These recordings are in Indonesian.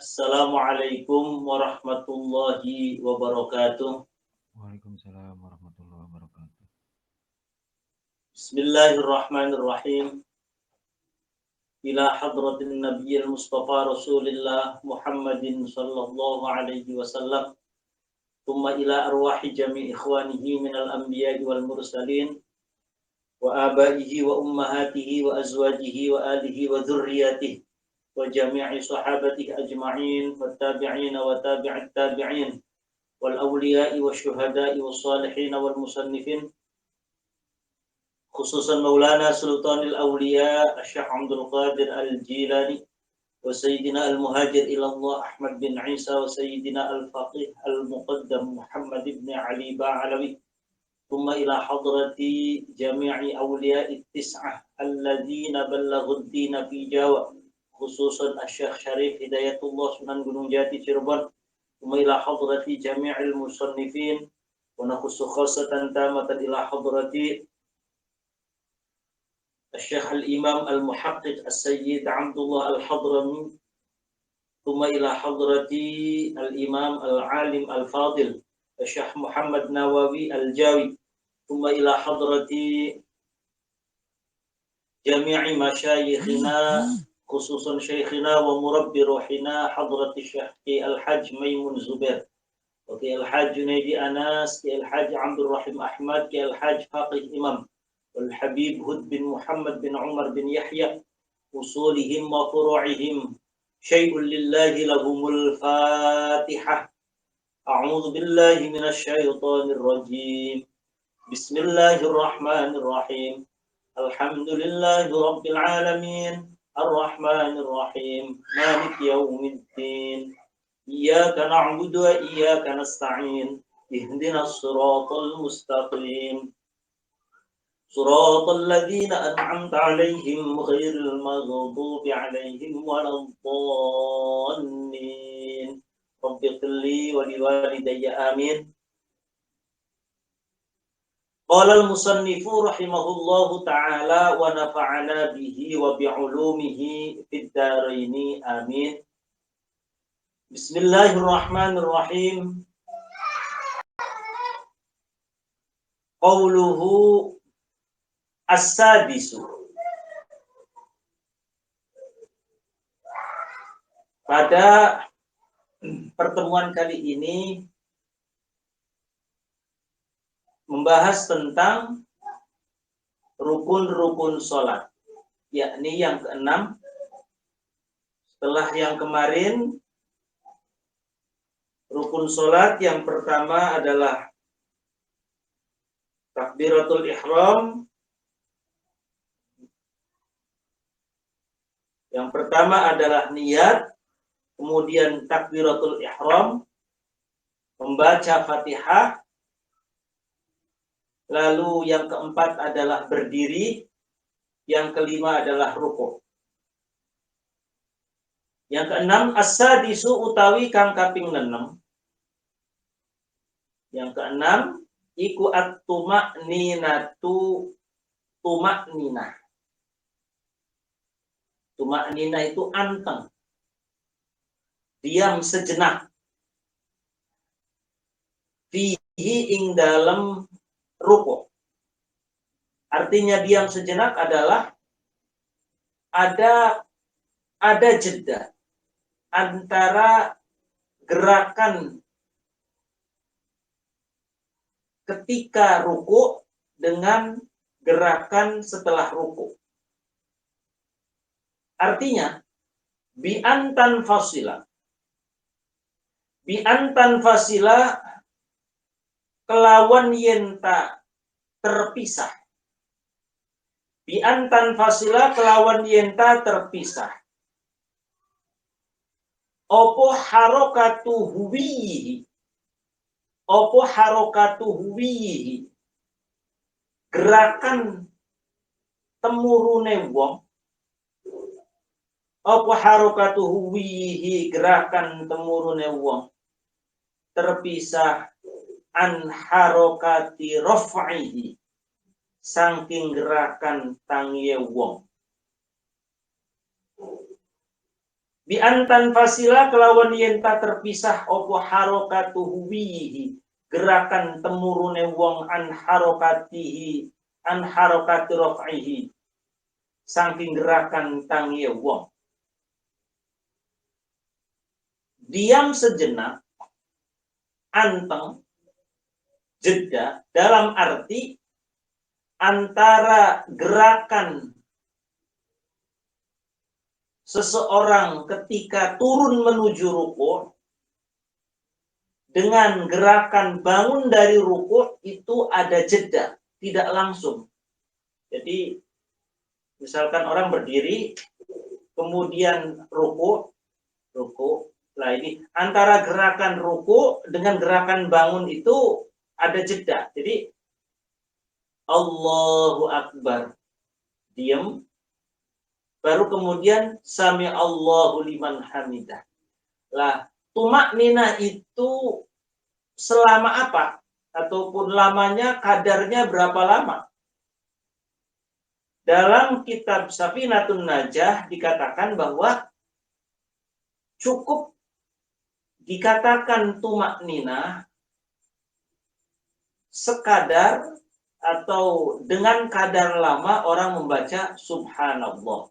Assalamualaikum warahmatullahi wabarakatuh. Waalaikumsalam warahmatullahi wabarakatuh. Bismillahirrahmanirrahim. Ila hadratin nabiyil mustafa rasulillah Muhammadin sallallahu alaihi wasallam. Thumma ila arwahi jami' ikhwanihi minal anbiya'i wal mursalin. Wa abaihi wa ummahatihi wa azwajihi wa alihi wa dhurriyatihi. Wa jami'i sahabatihi ajma'in. Wa tabi'ina wa tabi'at tabi'in. Wal awliya'i wa syuhada'i wa salihin wal musannifin. Khususan Maulana Sultanil Awliya Syekh Abdul Qadir Al-Jilani wa Sayyidina Al-Muhajir ilallah Ahmad bin Isa wa Sayyidina Al-Faqih Al-Muqaddam Muhammad bin Ali Ba'alawi thumma ila hadrati jami'i awliya'i tis'ah alladhina ballaghud dina fi Jawa khususan Syekh Syarif Hidayatullah Sunan Gunung Jati Cirebon thumma ila hadrati jami'il musannifin wa nakhussu khassatan tamatan ila hadrati الشيخ الإمام المحقق السيد عبد الله الحضرمي ثم إلى حضرة الإمام العالم الفاضل الشيخ محمد نووي الجاوي ثم إلى حضرة جميع مشايخنا خصوصا شيخنا ومربي روحنا حضرة الشيخ الحاج ميمون زبير وكي الحاج جنيدي أناس كي الحاج عبد الرحيم أحمد كي الحاج فاقih إمام والحبيب هد بن محمد بن عمر بن يحيى أصولهم وفروعهم شيء لله لهم الفاتحة أعوذ بالله من الشيطان الرجيم بسم الله الرحمن الرحيم الحمد لله رب العالمين الرحمن الرحيم مالك يوم الدين إياك نعبد وإياك نستعين اهدنا الصراط المستقيم صراط الذين أنعمت عليهم غير المغضوب عليهم ولا الضالين رب اغفر لي ولوالدي آمين. قال المصنف رحمه الله تعالى ونفعنا به وبعلومه في الدارين آمين. بسم الله الرحمن الرحيم. قوله As-sadisu. Pada pertemuan kali ini membahas tentang rukun-rukun sholat, yakni yang keenam. Setelah yang kemarin, rukun sholat yang pertama adalah takbiratul ihram. Yang pertama adalah niat, kemudian takbiratul ihram, membaca Fatihah, lalu yang keempat adalah berdiri, yang kelima adalah rukuk. Yang keenam as-sadisu utawi kang kaping 6. Yang keenam iku at-tuma'ninatu tuma'ninah. Tuma'nina itu anteng, diam sejenak. Fihi ing dalam rukuk. Artinya diam sejenak adalah ada jeda antara gerakan ketika rukuk dengan gerakan setelah rukuk. Artinya, bi'antan fasila. Bi'antan fasila kelawan yenta terpisah. Bi'antan fasila kelawan yenta terpisah. Opo harokatu huwihi. Opo harokatu huwihi. Gerakan temurune wong. Apa harokatuhu wihi gerakan temurune wong terpisah an harokati raf'ihi saking gerakan tangiye wong. Bi antan fasila kelawan yen ta terpisah opo harokatu huwihi gerakan temurune wong an harokati raf'ihi saking gerakan tangi wong. Diam sejenak, anteng, jeda dalam arti antara gerakan seseorang ketika turun menuju ruku dengan gerakan bangun dari ruku itu ada jeda, tidak langsung. Jadi misalkan orang berdiri kemudian ruku. Nah ini antara gerakan ruku dengan gerakan bangun itu ada jeda. Jadi Allahu Akbar, diam, baru kemudian sami Allahu liman hamidah. Lah, tumak nina itu selama apa? Ataupun lamanya, kadarnya berapa lama? Dalam kitab Safinatun Najah dikatakan bahwa cukup dikatakan tumak nina sekadar atau dengan kadar lama orang membaca subhanallah.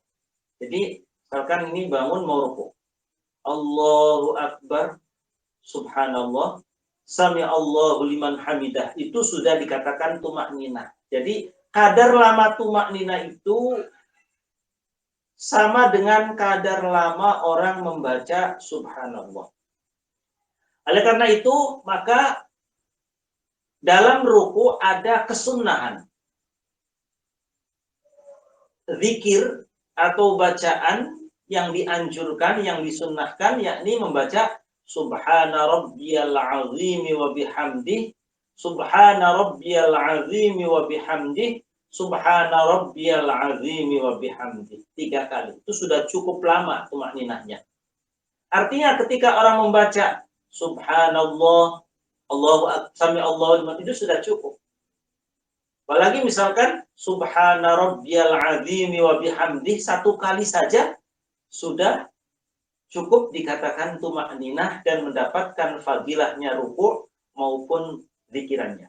Jadi misalkan ini bangun mau ruku, Allahu Akbar, subhanallah, sami Allahu liman hamidah, itu sudah dikatakan tumak nina. Jadi kadar lama tumak nina itu sama dengan kadar lama orang membaca subhanallah. Oleh karena itu, maka dalam ruku ada kesunahan. Zikir atau bacaan yang dianjurkan, yang disunnahkan, yakni membaca Subhana rabbiyal azimi wa bihamdih, Subhana rabbiyal azimi wa bihamdih, Subhana rabbiyal azimi wa bihamdih. 3 kali. Itu sudah cukup lama tumakninahnya. Artinya ketika orang membaca Subhanallah, sami Allahu itu sudah cukup. Apalagi misalkan Subhana rabbiyal azimi wa bihamdih 1 kali saja sudah cukup dikatakan tumakninah dan mendapatkan fadilahnya ruku' maupun zikirannya.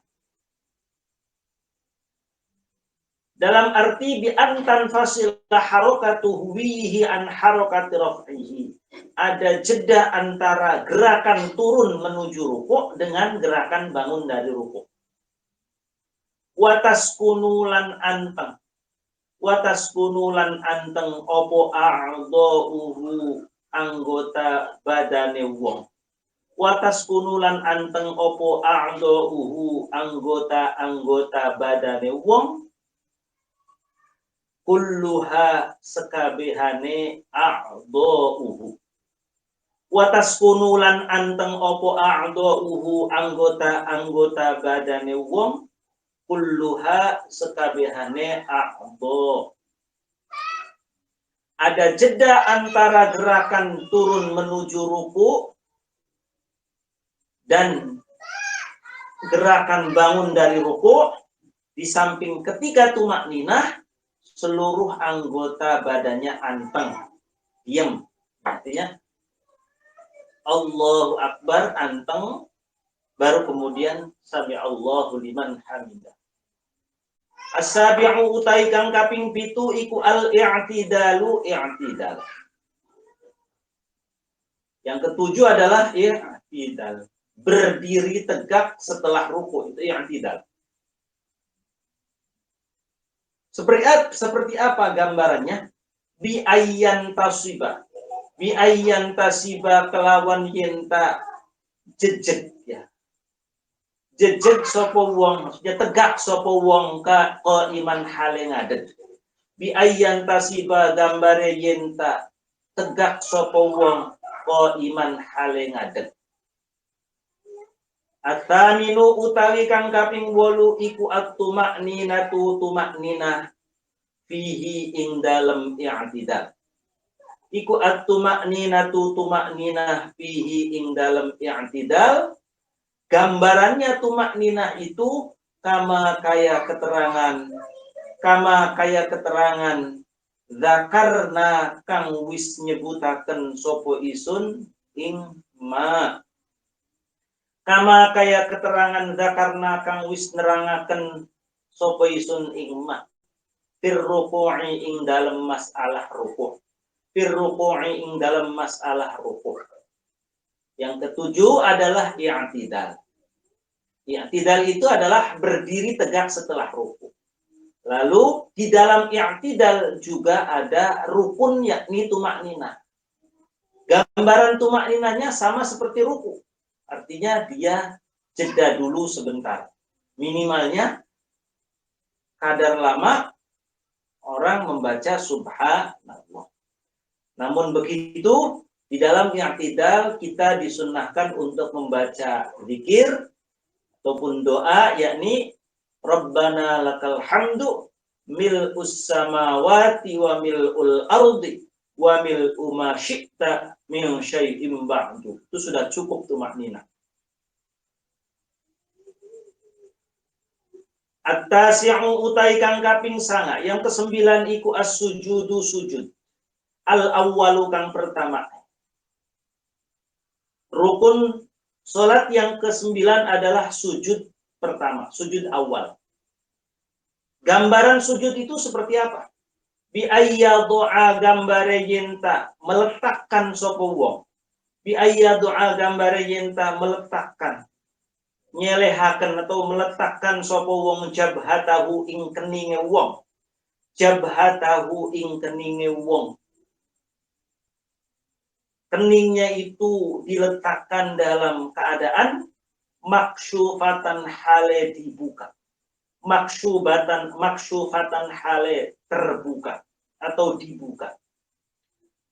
Dalam arti bi antan fasilah harokatu huwihi an harokati raf'ihi. Ada jeda antara gerakan turun menuju ruku' dengan gerakan bangun dari ruku'. Wataskunulan anteng. Wataskunulan anteng opo a'dha'uhu anggota badane wong. Wataskunulan anteng opo a'dha'uhu anggota badane wong. Kulluha sekabehane a'dha'uhu. Wataskunulan anteng opo a'dha'uhu anggota badane wong. Kulluha sekabehane a'dha. Ada jeda antara gerakan turun menuju ruku dan gerakan bangun dari ruku. Di samping ketika tumakninah, seluruh anggota badannya anteng, diam. Artinya Allahu Akbar, anteng, baru kemudian sami Allahu liman hamidah. As-sabi'u utai kang kaping 7 iku al-i'tidalu i'tidal. Yang ketujuh adalah i'tidal, berdiri tegak setelah ruku, itu i'tidal. Seperti apa gambarannya? Bi ayyan tasiba. Bi ayyan tasiba kelawan yenta jejeg ya. Jejeg sapa wong, maksudnya tegak sapa wong ka iman hale ngadeg. Bi ayyan tasiba gambare yenta tegak sapa wong ka iman hale ngadeg. At-taminu utawi kang kaping 8 iku at-tumakninatu tumakninah fihi ing dalem i'tidal. Iku at-tumakninatu tumakninah fihi ing dalem i'tidal. Gambarannya tumakninah itu kama kaya keterangan zakarna kang wis nyebutaken sapa isun ing ma. Kama kaya keterangan zakarna kang wis nerangaken sapa isun ing ma. Fir ruku'i ing dalem masalah ruku'. Fir ruku'i ing dalem masalah ruku'. Yang ketujuh adalah i'tidal. I'tidal itu adalah berdiri tegak setelah ruku'. Lalu di dalam i'tidal juga ada rukun yakni tumakninah. Gambaran tumakninahnya sama seperti ruku'. Artinya dia jeda dulu sebentar. Minimalnya kadar lama orang membaca subhanallah. Namun begitu di dalam i'tidal kita disunnahkan untuk membaca zikir ataupun doa yakni Rabbana lakal hamdu mil'us samawati wa mil'ul ardi wa mil'u ma syi'ta min syai'im ba'du. Itu sudah cukup tumakninah. At-tasi'u utai kang kaping sanga. Yang kesembilan iku as-sujudu sujud. Al-awwalu kang pertama. Rukun salat yang kesembilan adalah sujud pertama, sujud awal. Gambaran sujud itu seperti apa? Bi ayya doa gambare yenta meletakkan sapa wong. Bi ayya doa gambare yenta meletakkan nyelehaken atau meletakkan sapa wong jabhatahu ing keninge wong. Jabhatahu ing keninge wong. Keningnya itu diletakkan dalam keadaan maksyufatan hale dibuka. Maksyufatan hale terbuka atau dibuka.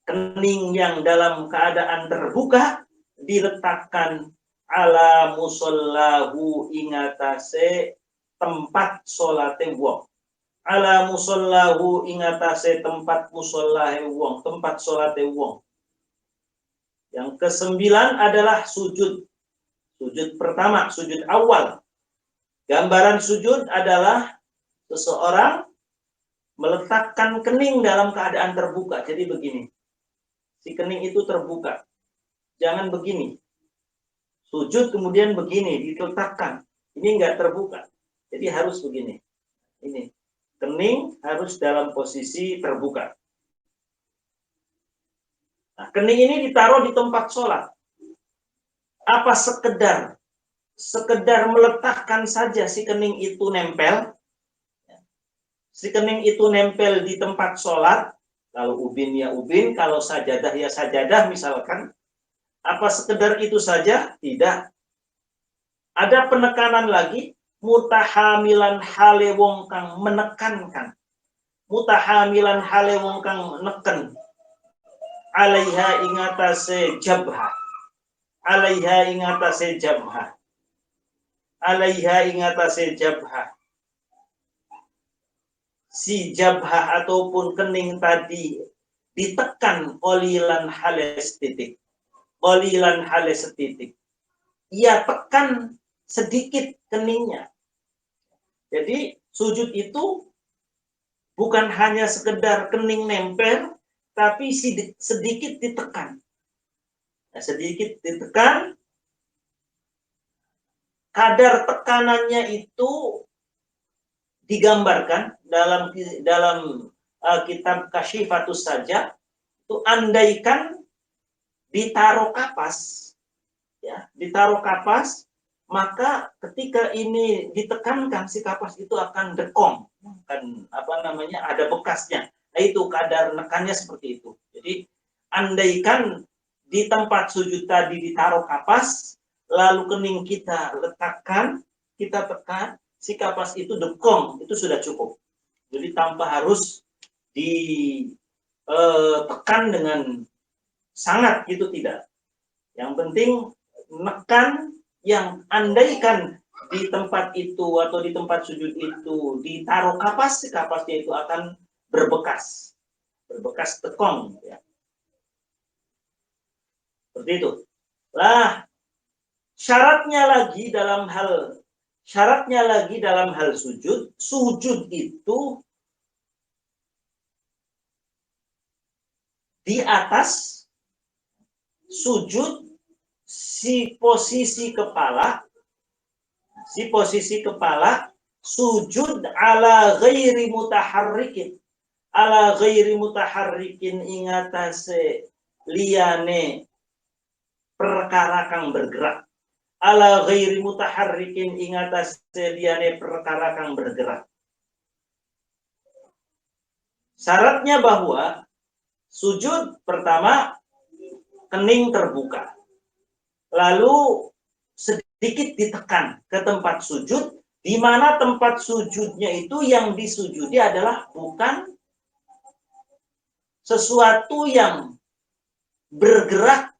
Kening yang dalam keadaan terbuka diletakkan ala musallahu ingatase tempat salate wong. Ala musallahu ingatase tempat musallahe wong, tempat salate wong. Yang kesembilan adalah sujud. Sujud pertama, sujud awal. Gambaran sujud adalah seseorang meletakkan kening dalam keadaan terbuka. Jadi begini. Si kening itu terbuka. Jangan begini. Sujud kemudian begini, diletakkan. Ini enggak terbuka. Jadi harus begini. Ini. Kening harus dalam posisi terbuka. Nah, kening ini ditaruh di tempat sholat. Apa sekedar meletakkan saja si kening itu nempel. Si kening itu nempel di tempat sholat. Kalau ubin ya ubin, kalau sajadah ya sajadah misalkan. Apa sekedar itu saja? Tidak. Ada penekanan lagi. Mutahamilan hale wong kang menekankan. Mutahamilan hale wong kang neken. Alaiha ingatase jabha. Alaiha ingatase jabha. Alaiha ingatase jabha. Si jabha ataupun kening tadi ditekan qalilan hales titik. Qalilan hales titik. Ia tekan sedikit keningnya. Jadi sujud itu bukan hanya sekedar kening nempel, tapi sedikit ditekan. Nah, sedikit ditekan, kadar tekanannya itu digambarkan dalam kitab Kasyifatus Sajah. Itu andaikan ditaruh kapas, ya, ditaruh kapas, maka ketika ini ditekankan si kapas itu akan dekong, kan ada bekasnya. Nah, itu kadar nekannya seperti itu. Jadi andaikan di tempat sujud tadi ditaruh kapas, lalu kening kita letakkan, kita tekan, si kapas itu dekong, itu sudah cukup. Jadi tanpa harus ditekan dengan sangat, gitu tidak. Yang penting menekan yang andaikan di tempat itu atau di tempat sujud itu ditaruh kapas, si kapasnya itu akan berbekas tekong, ya. Seperti itu. Lah, syaratnya lagi dalam hal sujud itu di atas sujud si posisi kepala sujud ala ghairi mutaharrikin ingatase liyane perkara kang bergerak, ala ghairi mutaharrikin ingatase liyane perkara kang bergerak. Syaratnya bahwa sujud pertama kening terbuka, lalu sedikit ditekan ke tempat sujud, di mana tempat sujudnya itu yang disujudi adalah bukan sesuatu yang bergerak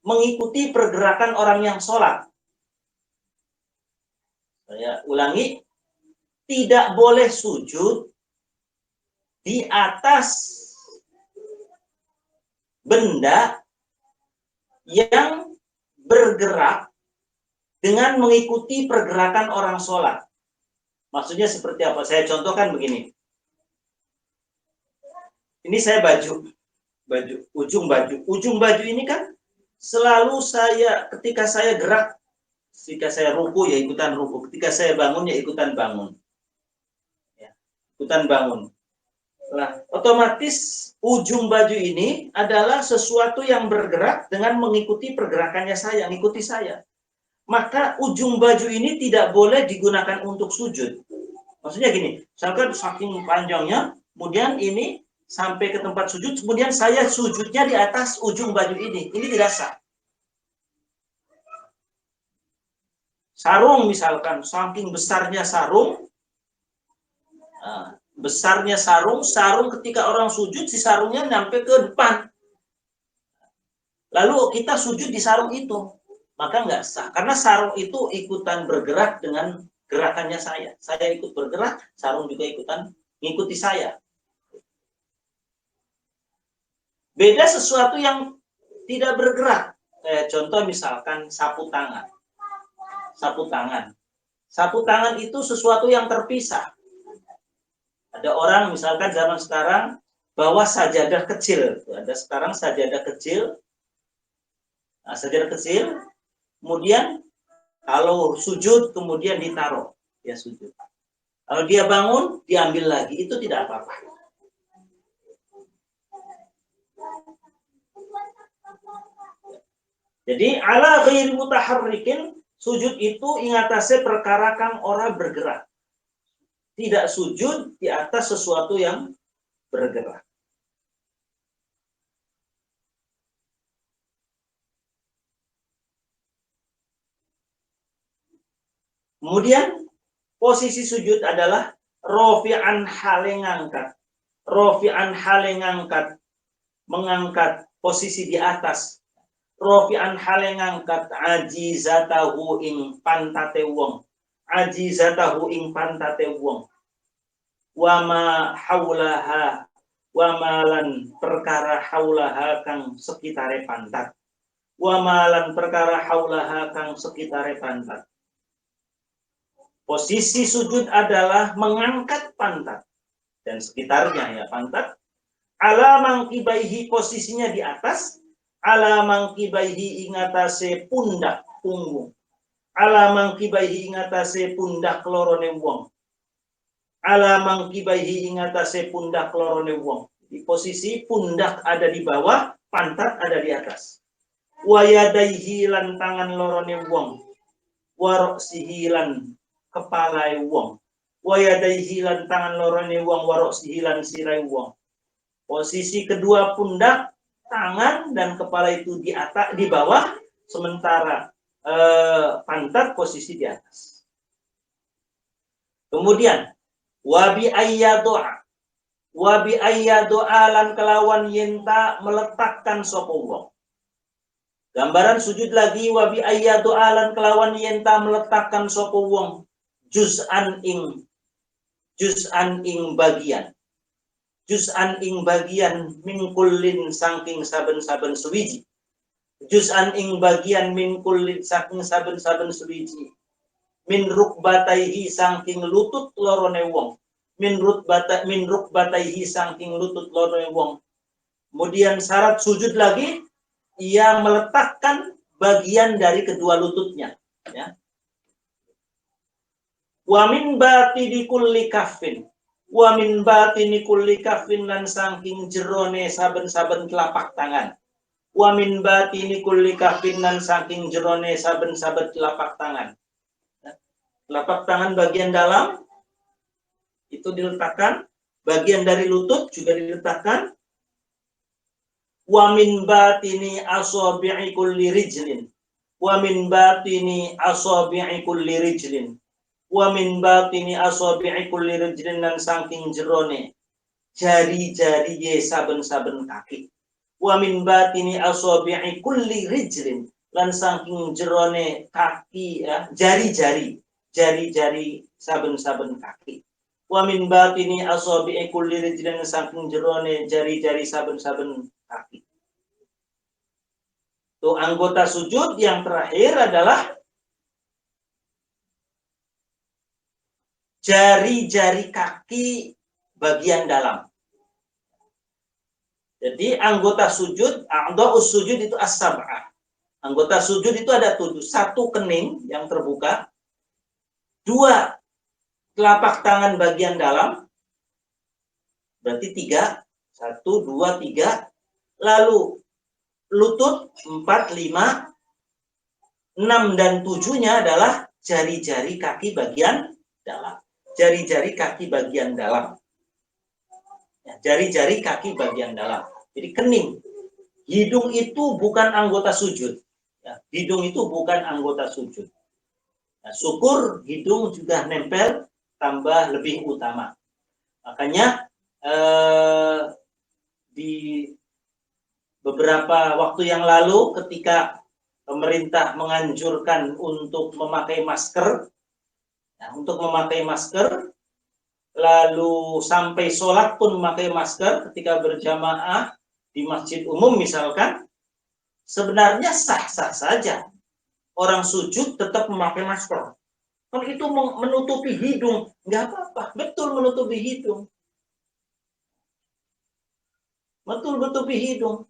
mengikuti pergerakan orang yang sholat. Saya ulangi, tidak boleh sujud di atas benda yang bergerak dengan mengikuti pergerakan orang sholat. Maksudnya seperti apa? Saya contohkan begini. Ini saya ujung baju ini kan selalu ketika saya gerak, ketika saya ruku ya ikutan ruku, ketika saya bangun ya ikutan bangun. Ya, ikutan bangun. Nah, otomatis ujung baju ini adalah sesuatu yang bergerak dengan mengikuti pergerakannya saya, mengikuti saya. Maka ujung baju ini tidak boleh digunakan untuk sujud. Maksudnya gini, misalkan saking panjangnya, kemudian ini sampai ke tempat sujud, kemudian saya sujudnya di atas ujung baju ini tidak sah. Sarung misalkan, saking besarnya sarung, sarung ketika orang sujud, si sarungnya sampai ke depan. Lalu kita sujud di sarung itu, maka nggak sah. Karena sarung itu ikutan bergerak dengan gerakannya saya. Saya ikut bergerak, sarung juga ikutan mengikuti saya. Beda sesuatu yang tidak bergerak. Contoh misalkan sapu tangan. Sapu tangan itu sesuatu yang terpisah. Ada orang misalkan zaman sekarang bawa sajadah kecil. Ada sekarang sajadah kecil. Nah, sajadah kecil. Kemudian kalau sujud kemudian ditaruh, ya sujud. Kalau dia bangun diambil lagi, itu tidak apa-apa. Jadi ala ghairi mutaharrikin, sujud itu ingatase perkara kang ora bergerak. Tidak sujud di atas sesuatu yang bergerak. Kemudian posisi sujud adalah rofi'an hale ngangkat. Rofi'an hale ngangkat, mengangkat posisi di atas. Rofi'an hale ngangkat ajizatahu ing pantate wong. Ajizatahu ing pantate wong. Wama haulaha, wamalan perkara haulaha kang sekitare pantat. Wamalan perkara haulaha kang sekitare pantat. Posisi sujud adalah mengangkat pantat dan sekitarnya ya pantat. Ala mangkibaihi, posisinya di atas. Ala mangkibaihi ingatase pundak punggung. Ala mangkibaihi ingatase pundak lorone wong. Ala mangkibaihi ingatase pundak lorone wong. Di posisi pundak ada di bawah, pantat ada di atas. Wayadaihi lan tangan lorone wong. Waroksihi lan kepala wong, wayadaihi lan tangan lorone wong, waroksihi lan sirai wong. Posisi kedua pundak, tangan dan kepala itu di atas, di bawah, sementara pantat posisi di atas. Kemudian wabi ayyadoa, lan kelawan yenta meletakkan sopo wong. Gambaran sujud lagi, wabi ayyadoa lan kelawan yenta meletakkan sopo wong. Juz'an ing bagian. Juz'an ing bagian min kullin saking saben-saben suwiji. Juz'an ing bagian min kullin saking saben-saben suwiji. Min rukbataihi saking lutut lorone wong. Min rukbataihi saking lutut lorone wong. Kemudian syarat sujud lagi, ia meletakkan bagian dari kedua lututnya. Ya. Wa min batini kulli kaffin. Wa min batini kulli kaffin lan saking jerone saben-saben telapak tangan. Wa min batini kulli kaffin lan saking jerone saben-saben telapak tangan. Telapak tangan bagian dalam itu diletakkan, bagian dari lutut juga diletakkan. Wa min batini asabi'i kulli rijlin. Wa min batini asabi'i kulli rijlin. Wa min batini asabi'i kulli rijlin lan saking jerone jari-jari ye saben-saben kaki. Wa min batini asabi'i kulli rijlin lan saking jerone kaki ya, jari-jari saben-saben kaki. Wa min batini asabi'i kulli rijlin saking jerone jari-jari saben-saben kaki. Tuh anggota sujud yang terakhir adalah jari-jari kaki bagian dalam. Jadi anggota sujud, a'dha'us sujud itu as-sab'ah. Anggota sujud itu ada 7. 1 kening yang terbuka, 2 telapak tangan bagian dalam, berarti 3, 1, 2, 3, lalu lutut 4, 5, 6 dan 7-nya adalah jari-jari kaki bagian dalam. Jari-jari kaki bagian dalam. Ya, jari-jari kaki bagian dalam. Jadi kening. Hidung itu bukan anggota sujud. Ya, hidung itu bukan anggota sujud. Nah, syukur hidung juga nempel, tambah lebih utama. Makanya di beberapa waktu yang lalu ketika pemerintah menganjurkan untuk memakai masker, lalu sampai sholat pun memakai masker ketika berjamaah di masjid umum misalkan, sebenarnya sah-sah saja. Orang sujud tetap memakai masker. Kalau itu menutupi hidung, nggak apa-apa. Betul menutupi hidung. Betul menutupi hidung.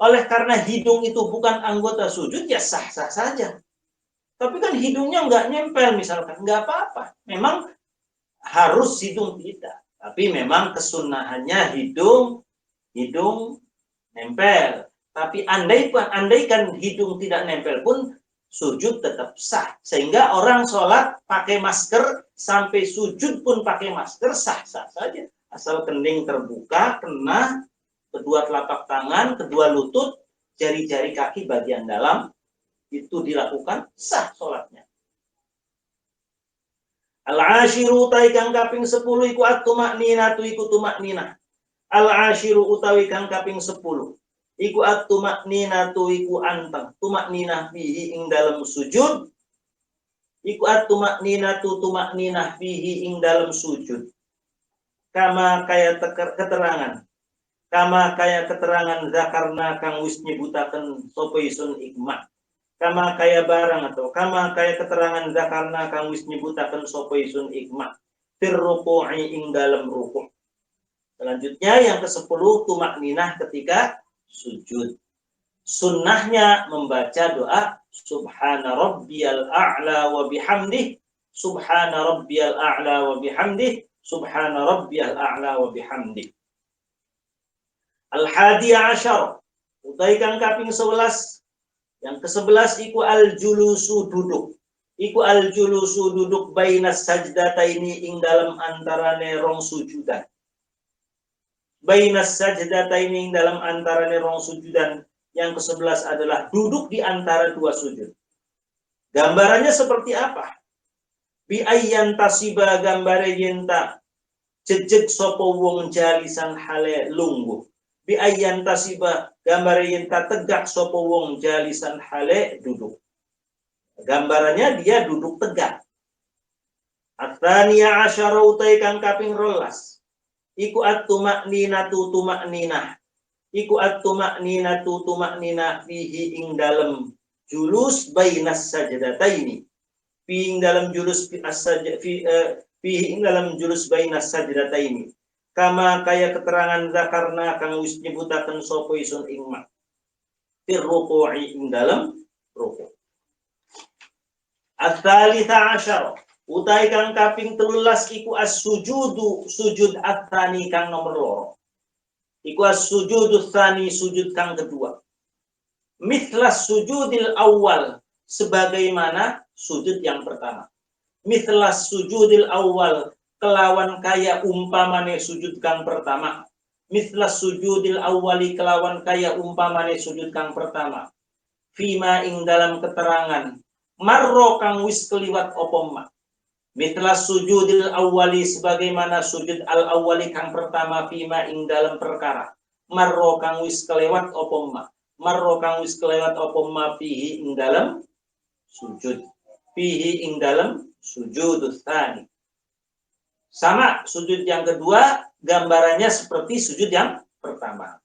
Oleh karena hidung itu bukan anggota sujud, ya sah-sah saja. Tapi kan hidungnya nggak nempel misalkan, nggak apa-apa. Memang harus hidung tidak. Tapi memang kesunahannya hidung nempel. Tapi andaikan hidung tidak nempel pun sujud tetap sah. Sehingga orang sholat pakai masker sampai sujud pun pakai masker sah-sah saja. Asal kening terbuka, kena kedua telapak tangan, kedua lutut, jari-jari kaki bagian dalam, itu dilakukan, sah sholatnya. Al-ashiru utai kang kaping 10 iku at-tumakninatu iku tumakninah. Al-ashiru utawi kang kaping 10 iku at-tumakninatu iku anteng. Tumakninah fihi ing dalam sujud. Iku at-tumakninatu tumakninah fihi ing dalam sujud. Kama kaya keterangan. Kama kaya keterangan zakarna kang wis nyebutaken sapa isun ikmah. Kama kaya barang atau kama kaya keterangan zakarna kang wis nyebutaken sapa isun ikmah. Fir ruku'i ing dalam ruku'. Selanjutnya yang ke-10 tumakninah ketika sujud. Sunnahnya membaca doa subhana rabbiyal a'la wa bihamdih, subhana rabbiyal a'la wa bihamdih, subhana rabbiyal a'la wa bihamdih. Al-hadiya asyar, utai kang kaping 11. Yang ke-11 iku al-julusu duduk. Iku al-julusu duduk bainas sajdataini ing dalam antarane rong sujudan. Bainas sajdataini ing dalam antarane rong sujudan. Yang ke-11 adalah duduk di antara dua sujud. Gambarannya seperti apa? Bi ayyan tasiba gambare yenta jejeg sapa wong jalisan hale lungguh. Bi ayyan tasiba gambare yenta tegak sapa wong jalisan hale duduk. Gambarannya dia duduk tegak. At-tsaniya asyara utai kang kaping 12. Iku at-tumakninatu tumakninah. Iku at-tumakninatu tumakninah fihi ing dalem julus bainas sajdataini. Fihi ing dalem julus fihi ing dalem julus bainas sajdataini. kama kaya keterangan zakarna kang wis nyebutaken sapa isun ing ma fir ruku'i ing dalem ruku'. Ats-tsalitsa asyara utai kang kaping 13 iku as-sujudu sujud ats-tsani kang nomor 2. Iku as-sujudus tsani sujud kang kedua. Mithlas sujudil awal sebagaimana sujud yang pertama. Mithlas sujudil awal kelawan kaya umpamane sujud kang pertama. Mithlas sujudil awali kelawan kaya umpamane sujud kang pertama. Fima ing dalam keterangan marro kang wis keliwat opo ma. Mithlas sujudil awali sebagaimana sujud al awali kang pertama fima ing dalam perkara. Marro kang wis kelewat opo ma. Marro kang wis kelewat opo ma fihi ing dalam sujud. Fihi ing dalam sujudus tsani. Sama sujud yang kedua gambarannya seperti sujud yang pertama.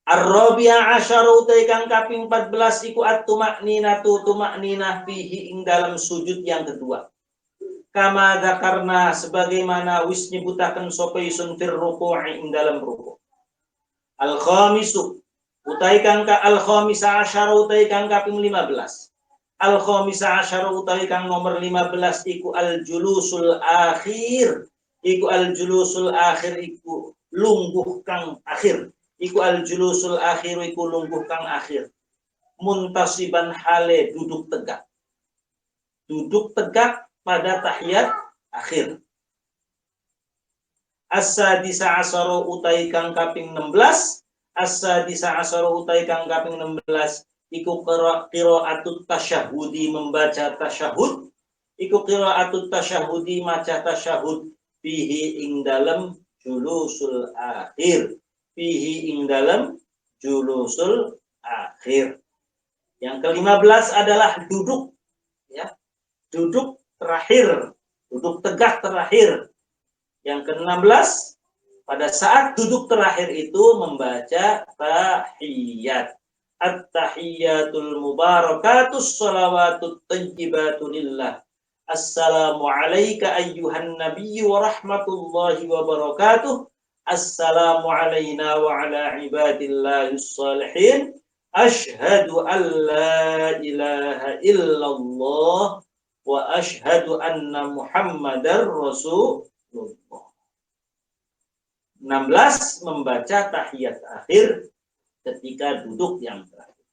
Ar-rabi'a asyara utai kang kaping 14 iku at-tumakninatu tumakninah fihi ing dalam sujud yang kedua. Kama dzakarna sebagaimana wis nyebutaken sapa isun fir ruku'i ing dalam ruku'. Al-khamisu utai kang ka al-khamisa asyara utai kang kaping 15. Al-khamisa asyara utai kang nomor 15 iku al-julusul akhir. Iku al-julusul akhir iku lungguh kang akhir. Iku al-julusul akhir iku lungguh kang akhir. Muntasiban hale duduk tegak. Duduk tegak pada tahiyat akhir. As-sadisa asyara utai kang kaping 16. As-sadisa asyara utai kang kaping 16 iku qira'atut tasyahudi membaca tasyahud. Iku qira'atut tasyahudi maca tasyahud fihi ing dalam julusul akhir. Fihi ing dalam julusul akhir. Yang ke-15 adalah duduk, ya. Duduk terakhir, duduk tegak terakhir. Yang ke-16 pada saat duduk terakhir itu membaca tahiyat. At-tahiyyatul mubarakatus shalawatut thayyibatu lillah. Assalamu alayka ayyuhan nabiyyu wa rahmatullahi wa barakatuh. Assalamu alayna wa ala ibadillahis salihin. Ashhadu an la ilaha illallah wa ashhadu anna Muhammadar Rasulullah. 16 membaca tahiyat akhir ketika duduk yang terakhir.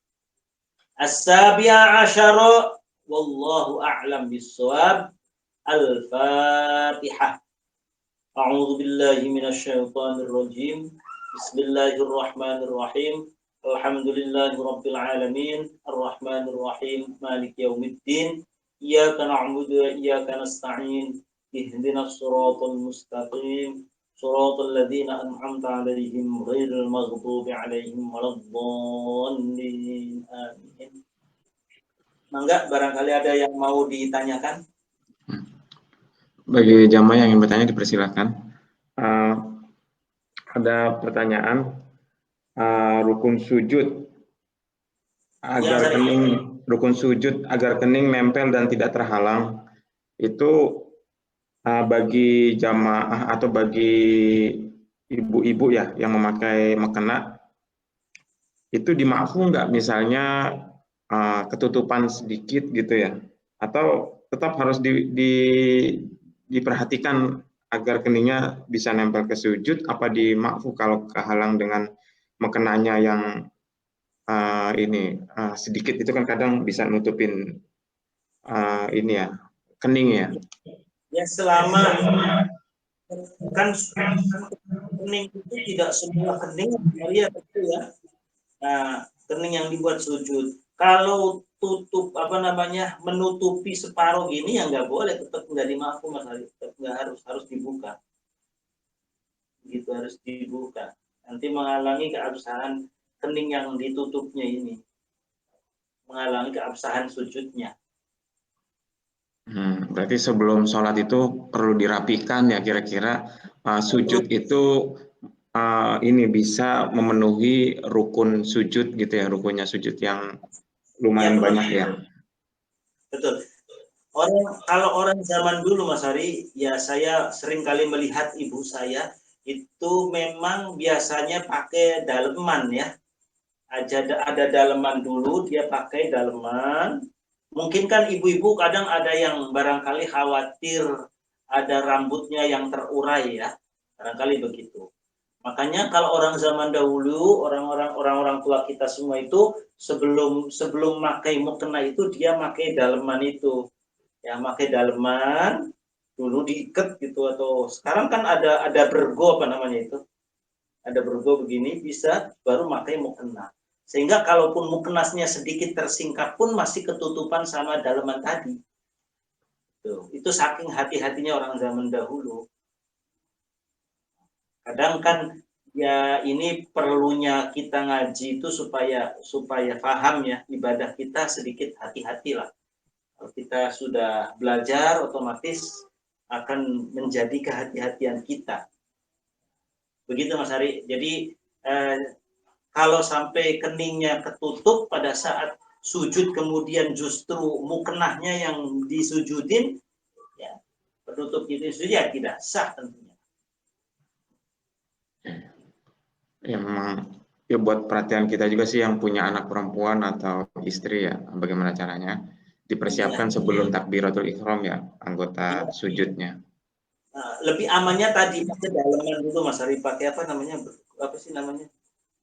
As-sabi'a asyara wallahu a'lam bis-shawab. Al-Fatihah. A'udzu billahi minasyaitonir rajim. Bismillahirrahmanirrahim. Alhamdulillahirabbil alamin. Arrahmanir rahim. Maliki yaumiddin. Iyyaka na'budu wa iyyaka nasta'in. Ihdinas siratal mustaqim. Shiratal ladzina an'amta 'alaihim ghairil maghdubi 'alaihim waladdallin. Amin. Mangga barangkali ada yang mau ditanyakan? Bagi jamaah yang ingin bertanya dipersilakan. Ada pertanyaan rukun sujud agar rukun sujud agar kening nempel dan tidak terhalang itu bagi jamaah atau bagi ibu-ibu ya yang memakai mukena itu dimaafu nggak, misalnya ketutupan sedikit gitu ya, atau tetap harus diperhatikan agar keningnya bisa nempel ke sujud, apa dimaafu kalau kehalang dengan mukenanya yang sedikit itu kan kadang bisa nutupin ini ya, kening ya. Ya selama kan kening itu tidak semua kening ya betul ya. Nah, kening yang dibuat sujud. Kalau tutup menutupi separuh ini ya nggak boleh, tetap nggak dimaafu Mas Ali, tetap nggak harus dibuka. Gitu harus dibuka. Nanti menghalangi keabsahan kening yang ditutupnya ini. Menghalangi keabsahan sujudnya. Berarti sebelum sholat itu perlu dirapikan ya kira-kira sujud itu ini bisa memenuhi rukun sujud gitu ya, rukunnya sujud yang lumayan banyak ya. Betul. Kalau orang zaman dulu Mas Hari, ya saya sering kali melihat ibu saya itu memang biasanya pakai daleman ya. Ada daleman dulu, dia pakai daleman. Mungkin kan ibu-ibu kadang ada yang barangkali khawatir ada rambutnya yang terurai ya. Barangkali begitu. Makanya kalau orang zaman dahulu, orang-orang tua kita semua itu sebelum pakai mukena itu dia pakai daleman itu. Ya, pakai daleman dulu diikat gitu, atau sekarang kan ada bergo apa namanya itu. Ada bergo begini bisa baru pakai mukena. Sehingga kalaupun mukenasnya sedikit tersingkap pun masih ketutupan sama daleman tadi. Tuh, itu saking hati-hatinya orang zaman dahulu. Kadang kan ya ini perlunya kita ngaji itu supaya paham ya, ibadah kita sedikit hati-hatilah. Kalau kita sudah belajar, otomatis akan menjadi kehati-hatian kita. Begitu Mas Hari. Jadi kalau sampai keningnya ketutup pada saat sujud, kemudian justru mukenahnya yang disujudin, ya penutup itu ya tidak sah tentunya. Ya memang ya buat perhatian kita juga sih yang punya anak perempuan atau istri ya, bagaimana caranya dipersiapkan sebelum takbiratul ihram ya anggota sujudnya. Nah, lebih amannya tadi pakai daleman itu Mas Ari, pakai apa namanya, apa sih namanya,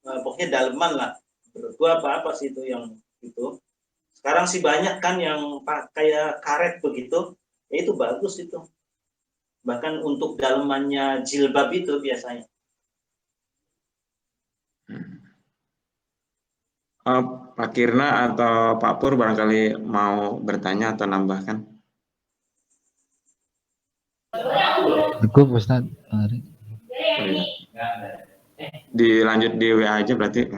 pokoknya daleman lah, berdua apa sih itu yang itu. Sekarang sih banyak kan yang kayak karet begitu, ya itu bagus itu. Bahkan untuk dalemannya jilbab itu biasanya. Pak Kirna atau Pak Pur barangkali mau bertanya atau nambahkan? Cukup Ustaz. Hari. Oh, iya. Dilanjut di WA aja berarti.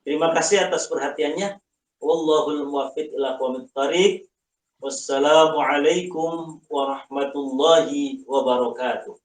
Terima kasih atas perhatiannya. Wallahul muwaffiq ila aqwamit thariq. Wassalamualaikum warahmatullahi wabarakatuh.